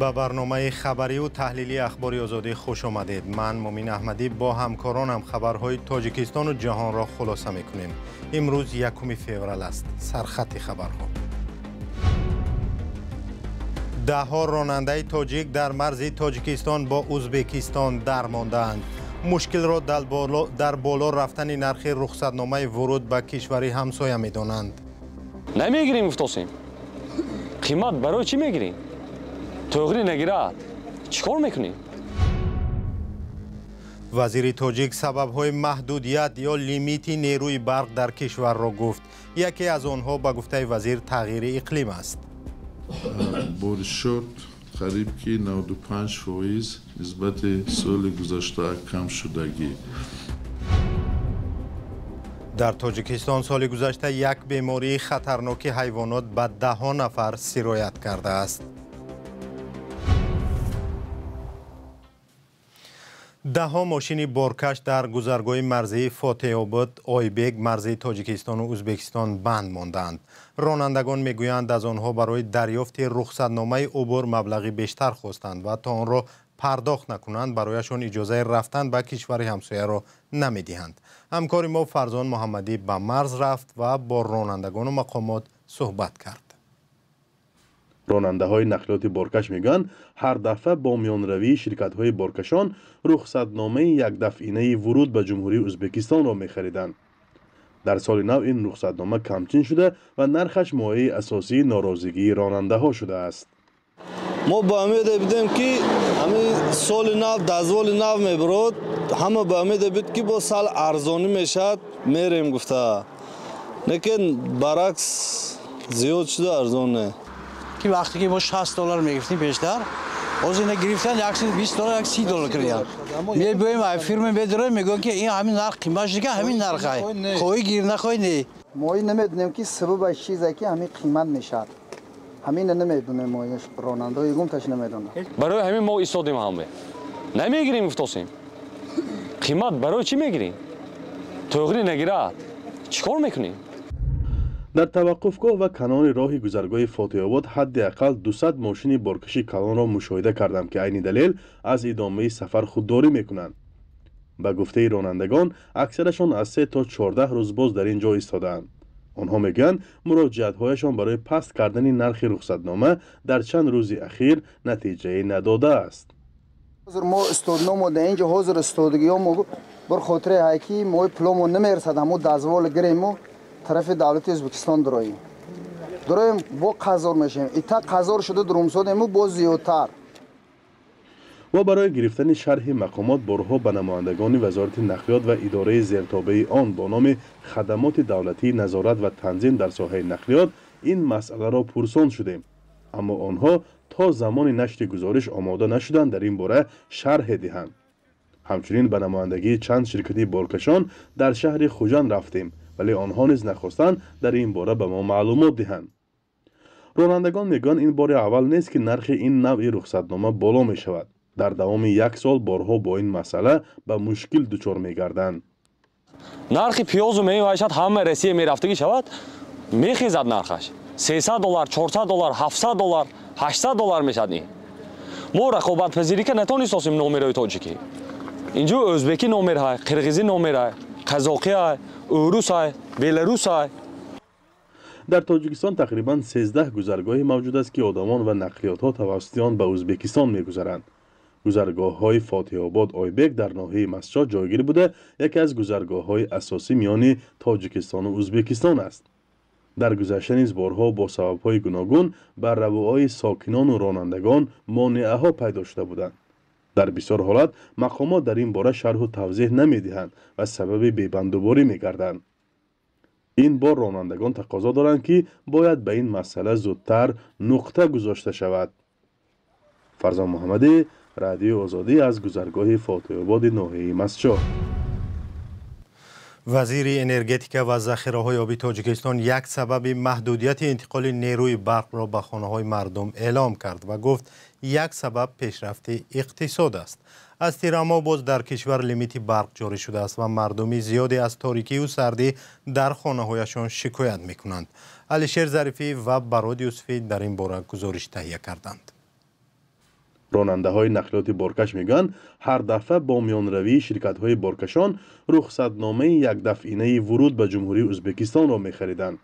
با برنامه خبری و تحلیلی اخبار آزادی خوش آمدید. من مومین احمدی با همکارانم خبرهای تاجیکستان و جهان را خلاصه میکنیم. امروز 1 فوریه است. سرخط خبرها: ده‌ها راننده تاجیک در مرز تاجیکستان با ازبکستان درماندند. مشکل را در بالا رفتن نرخ رخصتنامه ورود به کشور همسایه می‌دانند. نمیگیریم افتاسیم. قیمت برای چی میگیریم؟ توغری نگیرد چیکار میکنیم؟ وزیر تاجیک سبب‌های محدودیت یا لیمیت نیروی برق در کشور را گفت. یکی از آنها به گفته وزیر تغییر اقلیم است. بارش شد قریب که 95% نسبت سال گذشته کم شدگی. در تاجیکستان سال گذشته یک بیماری خطرناک حیوانات به 10 نفر سرایت کرده است. 10 ماشین بارکش در گذرگاه مرزی فاتح آباد آیبک مرزی تاجیکستان و ازبکستان بند ماندند. رانندگان میگویند از آنها برای دریافت رخصتنامه عبور مبلغی بیشتر خواستند و تا آن را پرداخت نکنند برایشان اجازه رفتن به کشور همسایه را نمیدهند. همکار ما فرزان محمدی به مرز رفت و با رانندگان و مقامات صحبت کرد. راننده های نقلیات بارکش میگن هر دفعه با میانروی شرکت های بارکشان رخصتنامه یک دفعینه ورود به جمهوری ازبکستان را میخریدند. در سال نو این رخصتنامه کمچین شده و نرخش مایه اساسی ناراضگی راننده ها شده است. ما با امید بودیم که همین سال نو دزوال نو میبرد، همه با امید بود که با سال ارزانی میشد میریم گفته، لیکن برعکس زیاد شده ارزانه. که وقتی که ما $60 میگرفتیم بیشتر از اینا گرفتن $120 $30 کردن. میگویم فیرم بدره میگن که این همین نرخ قیمتش دیگه همین نرخه. خواهی گیر نخواهی نه. ما نمیدونیم که سبب چیزی که همین قیمت میشد. همین نمیدونیم ما راننده گم تاش نمیدونه. برای همین ما ایستادیم همه. نمیگیریم افتاسیم. قیمت برای چی میگیریم؟ توغری نگیرد چیکار میکنیم؟ در توقفگاه و کنار راه گذرگاه فاتح آباد حداقل 200 ماشین بارکشی کلان را مشاهده کردم که عین دلیل از ادامه سفر خودداری میکنند. به گفته رانندگان اکثرشان از 3 تا 14 روز باز در اینجا ایستادند. آنها میگن مراجعت‌هایشان برای پست کردن نرخ رخصتنامه در چند روز اخیر نتیجه نداده است. ما استودنامو در اینجا حاضر استودگیامو بر خاطر هایی ما پلمو نمیرسد همو دزوال گریمو طرف دولت ازبکستان درایم با قزار میشیم ایتا قزار شده درمسادیمو با زیادتر. و برای گرفتن شرح مقامات بارها به نمایندگان وزارت نقلیات و اداره زیرتابع آن با نام خدمات دولتی نظارت و تنظیم در ساحه نقلیات این مسئله را پرسان شدیم، اما آنها تا زمان نشر گزارش آماده نشدند در این باره شرح دهند. همچنین به نمایندگی چند شرکتی بارکشان در شهر خوجند رفتیم ولی آنها نیز نخواستند در این باره به ما معلومات دهند. رانندگان میگن این بار اول نیست که نرخ این نوع رخصتنامه بالا می شود. در دوام 1 سال بارها با این مسئله به مشکل دچار میگردند. نرخ پیاز و میوه‌اش همه روسیه میرفتگی شود میخیزد نرخش $300 $400 $700 $800 میشد. این ما رقابت پذیری که نتونستیم نامرای تاجیکی اینجا ازبکی نامر های، قرغیزی نامر های، قزاقی های، اوروس های، بلاروس های. در تاجیکستان تقریبا 13 گذرگاهی موجود است که آدمان و نقلیات ها توسط آن به ازبکستان میگذرند. گذرگاه های فاتح آباد آیبک در ناحیه مسجد جایگیر بوده یکی از گذرگاه های اساسی میان تاجیکستان و ازبکستان است. در گذشته نیز بارها با سبب های گوناگون بر رویهای ساکنان و رانندگان مانعه ها پیدا شده بودند. در بسیار حالت مقامات در این باره شرح و توضیح نمیدهند و سبب بی‌بندوباری میگردند. این بار رانندگان تقاضا دارند که باید به این مسئله زودتر نقطه گذاشته شود. فرزان محمدی، رادیو آزادی از گذرگاه فاتح آباد ناحیه مسجد. وزیر انرژتیک و ذخیره‌های آبی تاجیکستان یک سبب محدودیت انتقال نیروی برق را به خانه‌های مردم اعلام کرد و گفت یک سبب پیشرفت اقتصاد است. از تیرما باز در کشور لیمیت برق جاری شده است و مردمی زیادی از تاریکی و سردی در خانه‌هایشان شکایت می‌کنند. علیشیر ظریفی و براد یوسفی در این باره گزارش تهیه کردند. راننده‌های نقلیات بارکش میگن هر دفعه با میانروی شرکت‌های بارکشان رخصتنامه یک دفعینه ورود به جمهوری ازبکستان را می‌خریدند.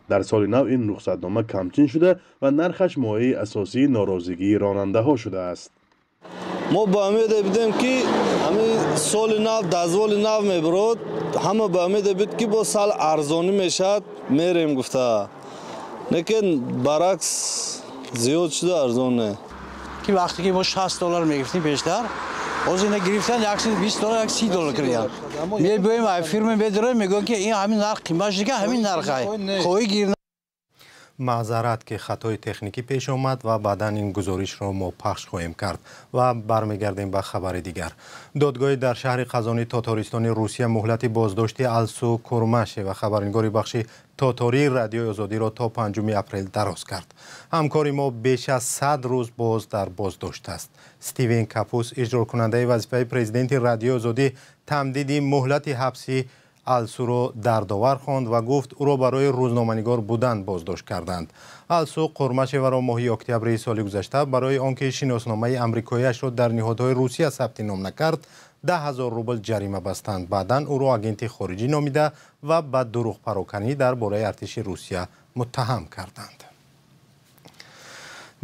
در سال نو این رخصتنامه کمچین شده و نرخش مایه اساسی ناراضگی راننده‌ها شده است. ما با امید بودیم که همین سال نو دزوال نو میبرد، همه با امید بود که با سال ارزانی میشد میریم گفته، لیکن برعکس زیاد شده ارزان نه. که وقتی که ما $60 میگفتیم بیشتر از اینا گرفتن $120 $30 کردن. میگویم فیرم بدره میگن که این همین نرخ قیمتش دیگه همین نرخه. خوی گیر معذرت که خطای تکنیکی پیش آمد و بعدا این گزارش را ما پخش خواهیم کرد و برمیگردیم به خبر دیگر. دادگاهی در شهر قزانی تاتاریستان روسیه مهلت بازداشت السو کورماش و خبرنگار بخش تاتاری رادیو آزادی را تا 5 اپریل دراز کرد. همکاری ما بیش از 100 روز باز در بازداشت است. استیون کاپوس اجرا کننده وظیفه پرزیدنت رادیو آزادی تمدید مهلت حبسی السو را در داور خواند و گفت او را برای روزنامه‌نگار بودن بازداشت کردند. السو قرمش و را ماهی اکتبر سال گذشته برای آنکه شناسنامه آمریکایی‌اش را در نهادهای روسیه ثبت نام نکرد 10,000 روبل جریمه بستند. بعداً او را آگنت خارجی نامیده و به دروغ پراکنی درباره ارتش روسیه متهم کردند.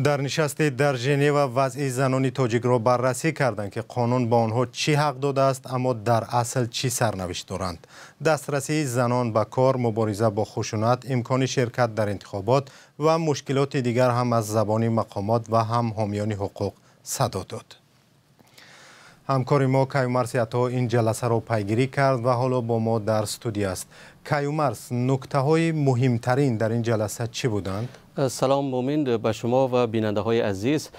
در نشست در ژنو وضع زنان تاجیک را بررسی کردند که قانون به آنها چی حق داده است اما در اصل چی سرنوشت دارند. دسترسی زنان به کار، مبارزه با خشونت، امکان شرکت در انتخابات و مشکلات دیگر هم از زبان مقامات و هم حامیان حقوق صدا داد. همکار ما کیومرث عطا این جلسه را پیگیری کرد و حالا با ما در استودیو است. کیومرث، نکته‌های مهمترین در این جلسه چی بودند؟ سلام مومن به شما و بیننده های عزیز.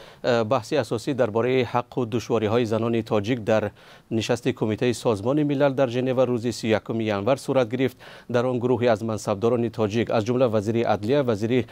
بحثی اساسی درباره حق و دشواری های زنان تاجیک در نشست کمیته سازمان ملل در ژنو روز 31 ژانویه صورت گرفت. در آن گروهی از منصبداران تاجیک از جمله وزیر عدلیه، وزیر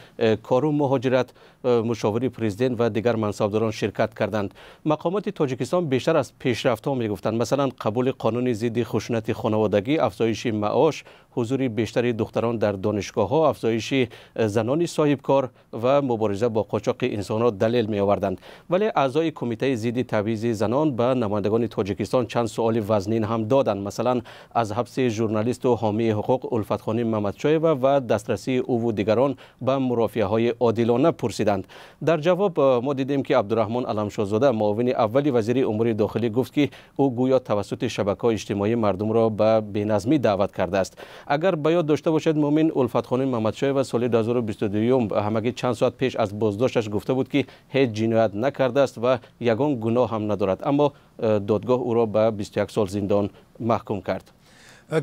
کار و مهاجرت، مشاور پرزیدنت و دیگر منصبداران شرکت کردند. مقامات تاجیکستان بیشتر از پیشرفت‌ها میگفتند، مثلا قبول قانون ضد خشونت خانوادگی، افزایش معاش، حضور بیشتر دختران در دانشگاه‌ها، افزایش زنان صاحبکار و مبارزه با قاچاق انسانات دلیل می آوردند. ولی اعضای کمیته ضد تبعیض زنان به نمایندگان تاجیکستان چند سوال وزنین هم دادند، مثلا از حبس ژورنالیست و حامی حقوق الفت خانم محمدشایوه و دسترسی او و دیگران به مرافعه‌های عادلانه پرسیدند. در جواب ما دیدیم که عبدالرحمن علمشاهزاده معاون اول وزیر امور داخلی گفت که او گویا توسط شبکه‌های اجتماعی مردم را به بی‌نظمی دعوت کرده است. اگر به یاد داشته باشید مومن، الفت خانم محمدشایوه سال 2022 همگی چند ساعت پیش از بازداشتش گفته بود که هیچ جنایت نکرده است و یگان گناه هم ندارد، اما دادگاه او را به 21 سال زندان محکوم کرد.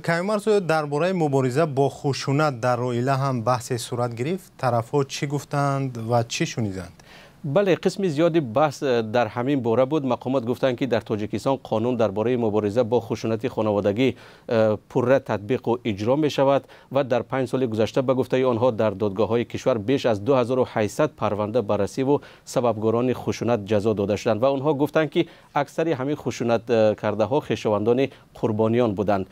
کیومرث، درباره مبارزه با خشونت در عائله هم بحث صورت گرفت. طرف‌ها چی گفتند و چی شنیدند؟ بله، قسم زیادی بحث در همین باره بود. مقامات گفتند که در تاجیکستان قانون درباره مبارزه با خشونت خانوادگی پرره تطبیق و اجرا می شود و در 5 سال گذشته به گفته آنها در دادگاه‌های کشور بیش از 2800 پرونده بررسی و سببگاران خشونت جزا داده شدند و آنها گفتند که اکثر همین خشونت کرده ها خویشاوندان قربانیان بودند.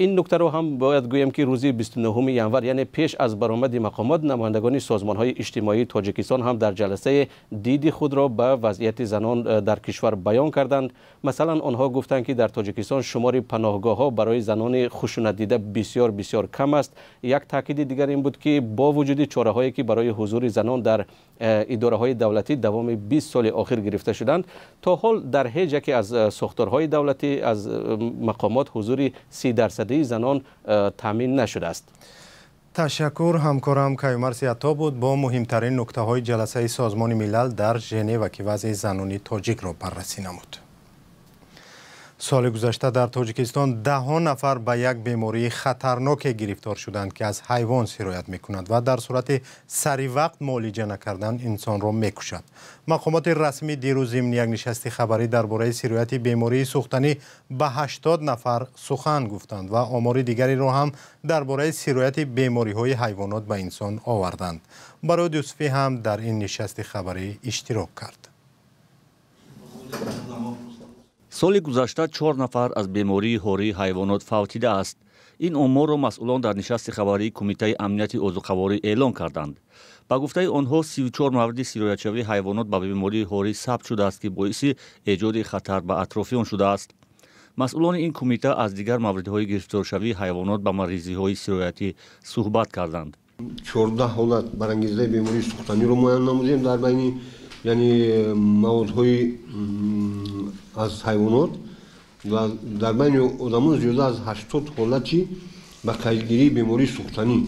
این نکته رو هم باید گویم که روز 29 ژانویه یعنی پیش از برآمد مقامات، نمایندگان سازمان‌های اجتماعی تاجیکستان هم در جلسه دید خود را به وضعیت زنان در کشور بیان کردند. مثلا آنها گفتند که در تاجیکستان شمار پناهگاه‌ها برای زنان خشونت دیده بسیار بسیار کم است. یک تاکید دیگر این بود که با وجود چاره‌هایی که برای حضور زنان در اداره‌های دولتی دوام 20 سال اخیر گرفته شدند، تا حال در هیچ یکی از ساختارهای دولتی از مقامات حضور 30% زنان تامین نشده است. تشکر. همکارم کیومرث عطا بود با مهمترین نکته‌های جلسه سازمان ملل در ژنو که وضع زنان تاجیک را بررسی نمود. سال گذشته در تاجیکستان 10 نفر به یک بیماری خطرناک گرفتار شدند که از حیوان سرایت می‌کند و در صورت سری وقت معالجه نکردن انسان را می‌کشد. مقامات رسمی دیروز ضمن یک نشست خبری درباره سرایت بیماری سوختنی به 80 نفر سخن گفتند و آمار دیگری را هم درباره سرایت بیماری‌های حیوانات به انسان آوردند. برای یوسفی هم در این نشست خبری اشتراک کرد. سال گذشته 4 نفر از بیماری هوری حیوانات فوتیده است. این آمار را مسئولان در نشست خبری کمیته امنیت عضوقواری اعلام کردند. با گفته آنها 34 مورد سیرایت‌شوی حیوانات به بیماری هوری ثبت شده است که باعث ایجاد خطر به اطرافیان شده است. مسئولان این کمیته از دیگر موردهای گرفتارشوی حیوانات به مریضی‌های سیرایتی صحبت کردند. 14 حالت برانگیزه بیماری سوختنی رو معاین نمودیم در بین یعنی موادهای از حیوانات و در بین آدمان زیاده از 80 حالتی به قیدگیری بیماری سوختنی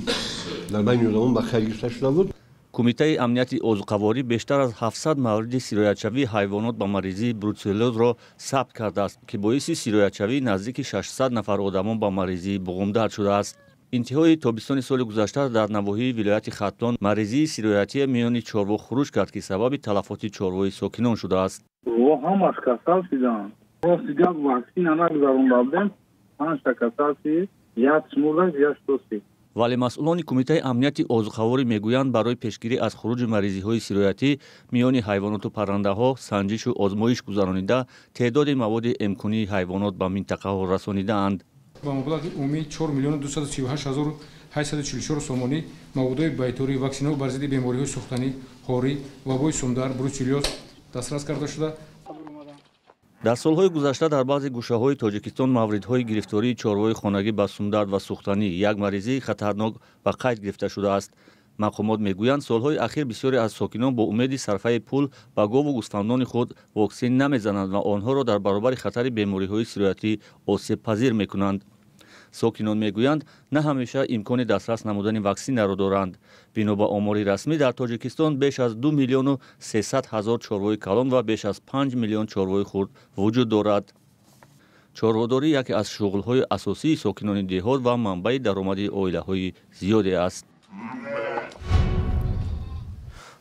در بین آدمان به قید گرفته شده بود. کمیته امنیت عضوقواری بیشتر از 700 مورد سیرایت‌شوی حیوانات به مریضی بروسلوز را ثبت کرده است که باعث سیرایت‌شوی نزدیک 600 نفر آدمان به مریضی بغمدر شده است. انتهای تابستان سال گذشته در نواحی ولایت ختلان مریضی سیرایتی میان چاروا خروج کرد که سبب تلفات چارواهای ساکنان شده است. و همش کسل شدن. دیگر واکسین نگذاروندن. 5 تا کسل یا شمولش یا شتوسی. ولی مسئولان کمیته امنیت عضوقواری میگویند برای پیشگیری از خروج مریضی‌های سیرایتی میان حیوانات و پرنده‌ها سنجش و آزمایش گذرانیده تعداد مواد امکانی حیوانات به منطقه ها رسانیده‌اند. با مبلغ عمومی 4,238,844 سومانی موادهای بایطوری واکسین‌ها بر ضد بیماری‌های سوختنی، هوری، وبای سومدار، بروسلوز دسترس کرده شده. در سالهای گذشته در بعضی گوشه‌های تاجیکستان موردهای گرفتاری چارواهای خانگی به سومدرد و سوختنی یک مریضی خطرناک به قید گرفته شده است. مقامات میگویند سالهای اخیر بسیاری از ساکنان با امید صرفه پول به گاو و گوسفندان خود واکسن نمیزنند و آنها را در برابر خطر بیماری‌های سیرایتی آسیب پذیر میکنند. ساکنان میگویند نه همیشه امکان دسترس نمودن واکسن را دارند. بنا به آمار رسمی در تاجیکستان بیش از 2,300,000 چاروای کلان و بیش از 5 میلیون چاروای خرد وجود دارد. چاروداری یکی از شغل‌های اساسی ساکنان دهات و منبع درآمد عائله‌های زیادی است.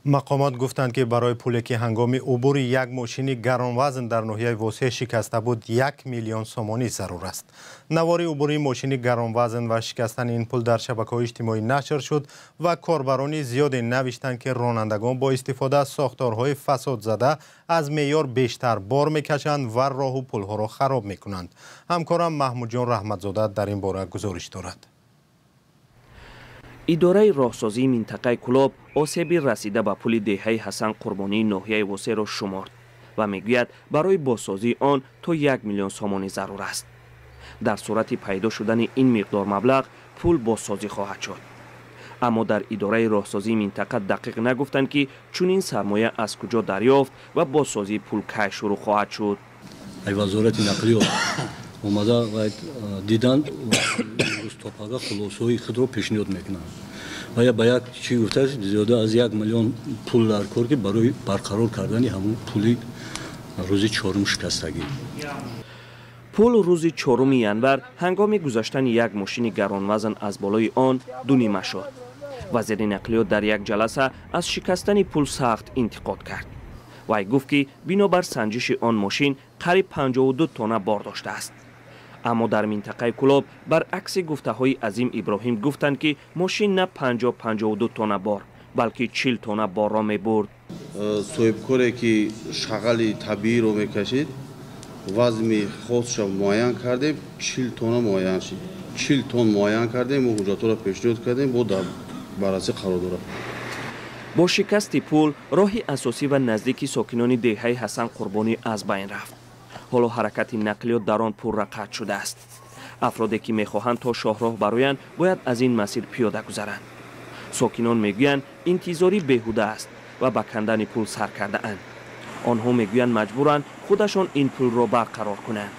مقامات گفتند که برای پولی که هنگام عبور یک ماشین گرانوزن در ناحیه واسه شکسته بود 1 میلیون سومانی ضرور است. نوار عبوری ماشین گرانوزن و شکستن این پول در شبکه‌های اجتماعی نشر شد و کاربران زیادی نوشتند که رانندگان با استفاده از ساختارهای فساد زده از معیار بیشتر بار میکشند و راه و پل‌ها را خراب میکنند. همکارم محمود جان رحمتزاده در این باره گزارش دارد. اداره راهسازی منطقه کلاب آسیبی رسیده به پل دهه حسن قربانی ناحیه واسه را شمرد و میگوید برای بازسازی آن تا 1 میلیون سومانی ضرور است. در صورت پیدا شدن این مقدار مبلغ پل بازسازی خواهد شد. اما در اداره راهسازی منطقه دقیق نگفتند که چنین سرمایه از کجا دریافت و بازسازی پل کی شروع خواهد شد. وزارت نقلیات اومده و دیدن توپاگا خلاصه‌های خود را پیشنهاد میکنند و یا باید چی گفته زیاده از 1 میلیون پول در کار که برای برقرار کردن همون پولی روز 4 شکستگی. پل روز 4 ینور هنگام گذشتن یک ماشین گرانوزن از بالای آن دو نیمه شد. وزیر نقلیات در یک جلسه از شکستن پل سخت انتقاد کرد. وی گفت که بنابر سنجش آن ماشین قریب 52 تن بار داشته است. اما در منطقه کلاب برعکس گفته های عظیم ابراهیم گفتند که ماشین نه 52 تن بار بلکه 40 تن بار را می برد. صاحبکاری که شغل طبیعی رو میکشید وزن خودش را معین کردیم 40 تن معین شد. 40 تن معین کردیم و حجت را پیشنهاد کردیم با در بررسی قرار داره. با شکست پل راه اساسی و نزدیکی ساکنان دهه حسن قربانی از بین رفت. حالا حرکت نقلیات در آن پر قطع شده است. افرادی که میخواهند تا شاهراه برایند باید از این مسیر پیاده گذرند. ساکنان میگویند انتظاری بیهوده است و به کندن پل سر کرده اند. آنها میگویند مجبورند خودشان این پل را برقرار کنند.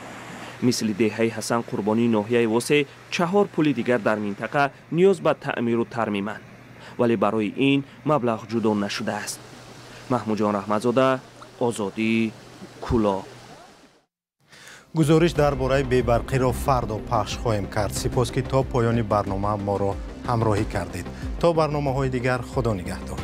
مثل دهه حسن قربانی ناحیه واسه 4 پل دیگر در منطقه نیاز به تعمیر و ترمیمند. ولی برای این مبلغ جدا نشده است. محمود جان رحمتزاده، آزادی، کلاب. گزارش درباره بی‌برقی را فردا پخش خواهیم کرد. سپاس که تا پایان برنامه ما را همراهی کردید. تا برنامه‌های دیگر خدا نگهدار.